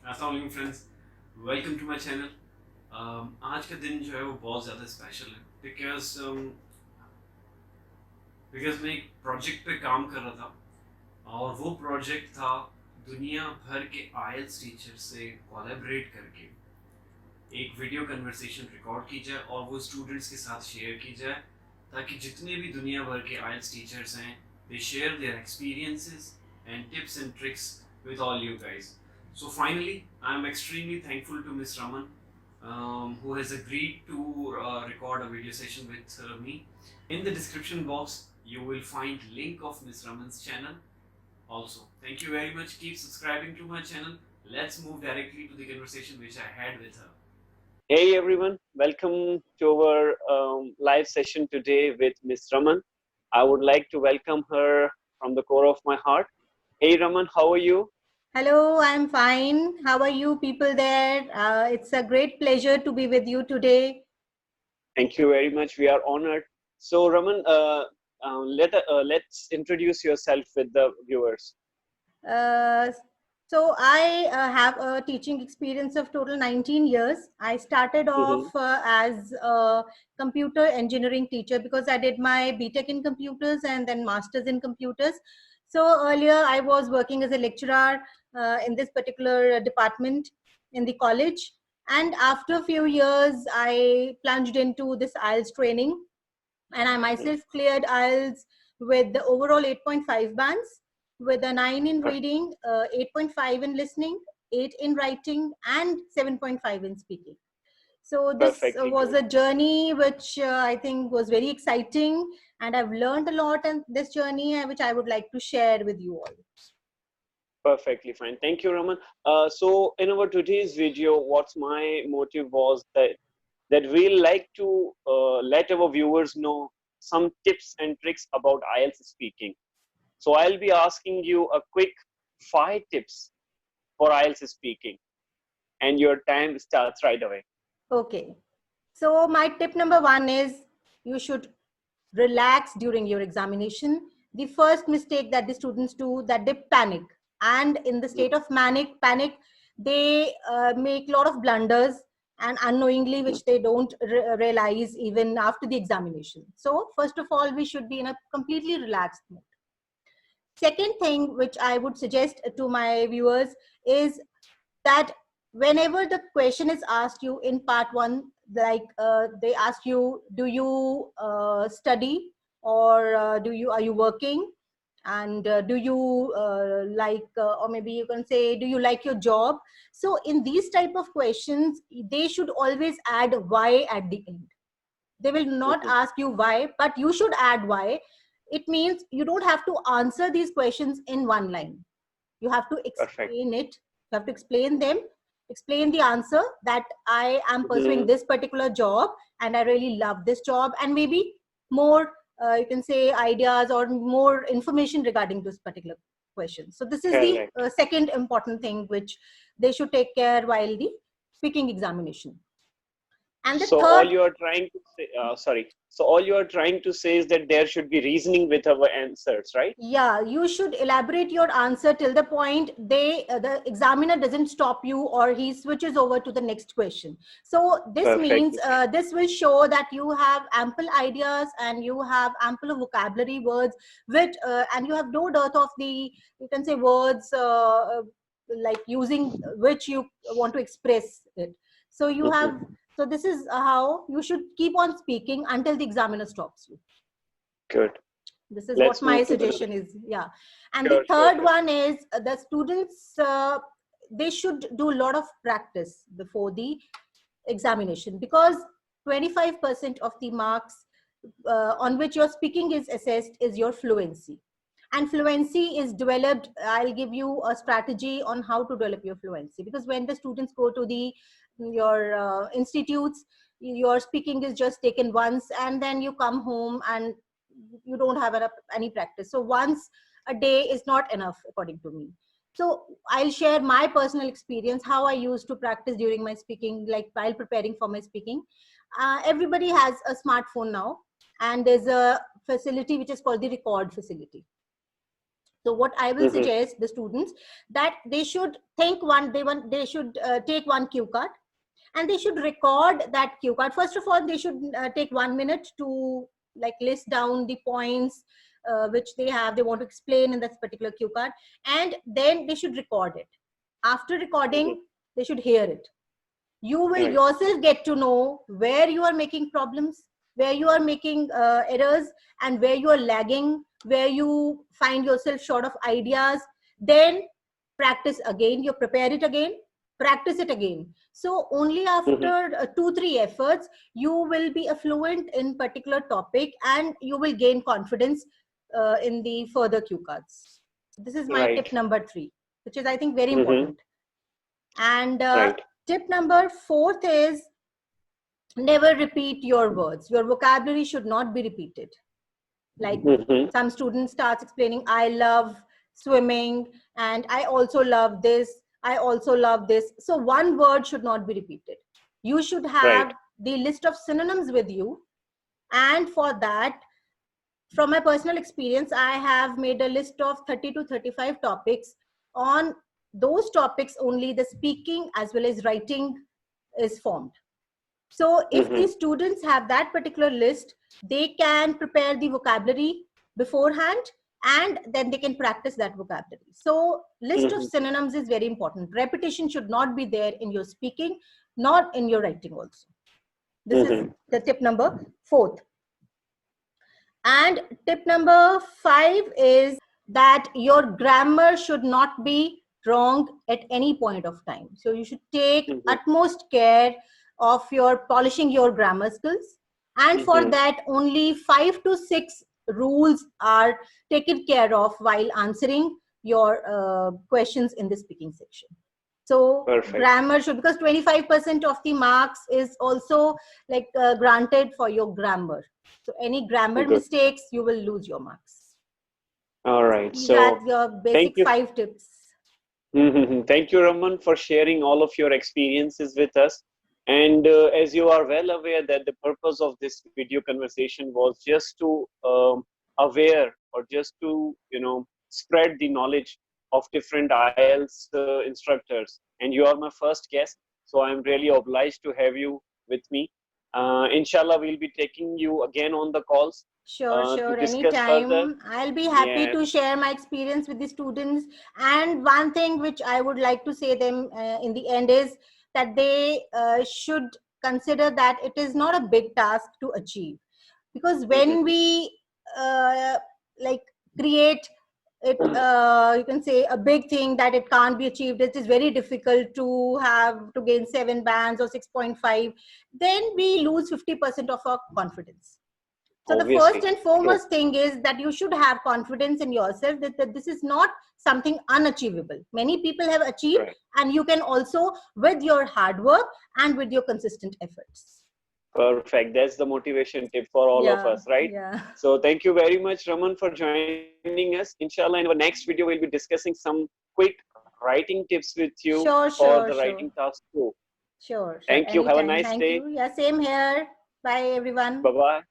अस्सलाम वालेकुम friends, welcome to my channel. आज का दिन जो है वो बहुत ज़्यादा स्पेशल है बिकॉज मैं एक प्रोजेक्ट पे काम कर रहा था और वो प्रोजेक्ट था दुनिया भर के आईएलटीएस टीचर से कोलैबोरेट करके एक वीडियो कन्वर्सेशन रिकॉर्ड की जाए और वो स्टूडेंट्स के साथ शेयर की जाए ताकि जितने भी दुनिया भर के आईएलटीएस टीचर्स हैं they share their experiences and tips and tricks with all you guys. So finally, I'm extremely thankful to Ms. Raman, who has agreed to record a video session with me. In the description box, you will find link of Ms. Raman's channel. Also, thank you very much. Keep subscribing to my channel. Let's move directly to the conversation which I had with her. Hey everyone, welcome to our live session today with Ms. Raman. I would like to welcome her from the core of my heart. Hey Raman, how are you? Hello, I'm fine. How are you people there? It's a great pleasure to be with you today. Thank you very much. We are honored. So Raman, let's introduce yourself with the viewers. Uh, so I have a teaching experience of total 19 years. I started off as a computer engineering teacher because I did my BTech in computers and then masters in computers. So earlier I was working as a lecturer in this particular department in the college. And after a few years, I plunged into this IELTS training, and I myself cleared IELTS with the overall 8.5 bands, with a 9 in reading, 8.5 in listening, 8 in writing, and 7.5 in speaking. So this Perfectly was good. a journey which I think was very exciting, and I've learned a lot in this journey, which I would like to share with you all. Perfectly fine. Thank you, Raman. So in our today's video, what's my motive was that we'll like to let our viewers know some tips and tricks about IELTS speaking. So I'll be asking you a quick 5 tips for IELTS speaking, and your time starts right away. Okay. So my tip number 1 is you should relax during your examination. The first mistake that the students do, that they panic, and in the state of panic, they make a lot of blunders and unknowingly, which they don't realize even after the examination. So first of all, we should be in a completely relaxed mode. Second thing which I would suggest to my viewers is that whenever the question is asked you in part 1, like they ask you, do you study, or are you working, and do you or maybe you can say, do you like your job? So in these type of questions, they should always add why at the end. They will not ask you why, but you should add why. It means you don't have to answer these questions in one line. You have to Perfect. explain it. You have to explain them, explain the answer, that I am pursuing this particular job and I really love this job, and maybe more you can say ideas or more information regarding this particular question. So this is the Correct. second important thing which they should take care while the speaking examination. And the So all third, you are trying to say, sorry. So all you are trying to say is that there should be reasoning with our answers, right? yeah, you should elaborate your answer till the point the examiner doesn't stop you or he switches over to the next question. So this means Perfectly fine. this will show that you have ample ideas and you have ample vocabulary words, which and you have no dearth of the, you can say, words like using which you want to express it. So you have, so this is how you should keep on speaking until the examiner stops you. Good. This is what Let's my move to the suggestion is. Yeah. And the sure, sure, third sure. one is the students, they should do a lot of practice before the examination, because 25% of the marks on which your speaking is assessed is your fluency, and fluency is developed. I'll give you a strategy on how to develop your fluency, because when the students go to the your institutes, your speaking is just taken once and then you come home and you don't have any practice. So once a day is not enough according to me. So I'll share my personal experience, how I used to practice during my speaking, like while preparing for my speaking. Everybody has a smartphone now, and there's a facility which is called the record facility. So what I will Mhm. suggest the students that they should think they should take one cue card, and they should record that cue card. First of all, they should take 1 minute to like list down the points which they want to explain in this particular cue card, and then they should record it. After recording, Mhm. they should hear it. You will Right. yourself get to know where you are making problems, where you are making errors, and where you are lagging, where you find yourself short of ideas. Then practice again, you prepare it again, practice it again. So only Mhm. after 2-3 efforts you will be fluent in particular topic, and you will gain confidence in the further cue cards. This is my Right. tip number 3, which is I think very Mhm. important. And Right. tip number 4 is never repeat your words. Your vocabulary should not be repeated. Like Mhm. some students starts explaining, I love swimming, and I also love this, I also love this. So one word should not be repeated. You should Right. have the list of synonyms with you. And for that, from my personal experience, I have made a list of 30 to 35 topics. On those topics only the speaking as well as writing is formed. So if the Mhm. students have that particular list, they can prepare the vocabulary beforehand, and then they can practice that vocabulary. So list of Mhm. synonyms is very important. Repetition should not be there in your speaking, not in your writing also. This is Mhm. the tip number 4. And tip number 5 is that your grammar should not be wrong at any point of time. So you should take Mhm. utmost care of your polishing your grammar skills. And for Mhm. that, only 5 to 6 rules are taken care of while answering your questions in the speaking section. So Perfect. grammar should, because 25% of the marks is also like granted for your grammar. So any grammar Good. mistakes, you will lose your marks. All right. These are So your thank basic you. 5 tips. Mhm. Thank you, Raman, for sharing all of your experiences with us. And as you are well aware that the purpose of this video conversation was just to aware, or just to spread the knowledge of different IELTS instructors. And you are my first guest, so I'm really obliged to have you with me. Inshallah, we'll be taking you again on the calls Sure, to sure. discuss further. Anytime. I'll be happy Yeah. to share my experience with the students. And one thing which I would like to say them in the end is that they should consider that it is not a big task to achieve. Because when Mhm. we like create it, you can say a big thing that it can't be achieved, it is very difficult to have to gain 7 bands or 6.5, then we lose 50% of our confidence. So the first Obviously. and True. foremost thing is that you should have confidence in yourself that this is not something unachievable. Many people have achieved, Right. and you can also with your hard work and with your consistent efforts. Perfect. That's the motivation tip for all of Yeah, us, right? yeah. So thank you very much, Raman, for joining us. Inshallah, in our next video, we'll be discussing some quick writing tips with you Sure, for the sure, writing sure. task too. Sure, sure. Thank you. Have a Anytime. nice Thank day. you. Yeah, same here. Bye, everyone. Bye-bye.